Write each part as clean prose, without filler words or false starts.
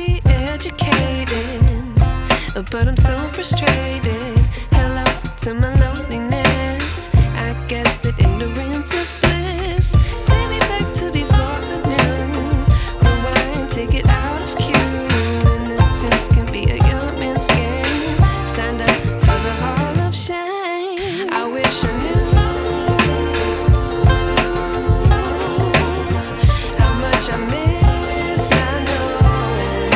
be educated, but I'm so frustrated. Hello to my loneliness. I guess that ignorance is bliss. Take me back to before I knew. Rewind, take it out of cue. Innocence can be a young man's game. Signed up for the hall of shame. I wish I knew how much I miss not knowing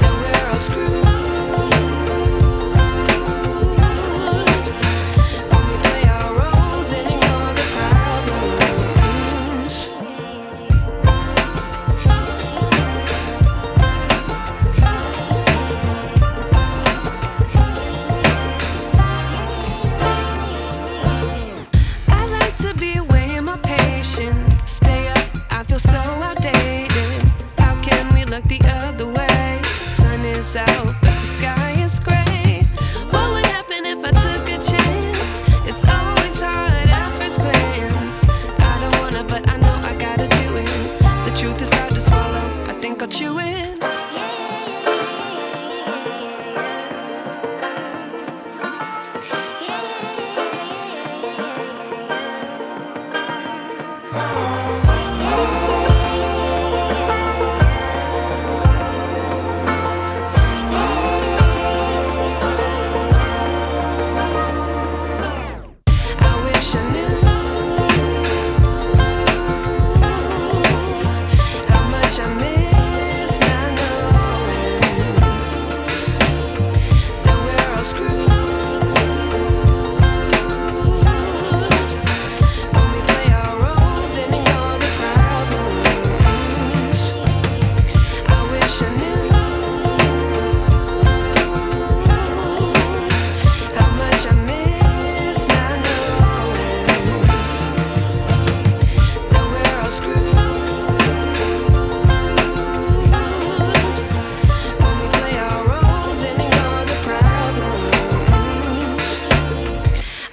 that we're all screwed. Stay up, I feel so outdated. How can we look the other way? Sun is out, but the sky is gray. What would happen if I took a chance? It's always hard at first glance. I don't wanna, but I know I gotta do it. The truth is hard to swallow, I think I'll chew it.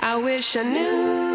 I wish I knew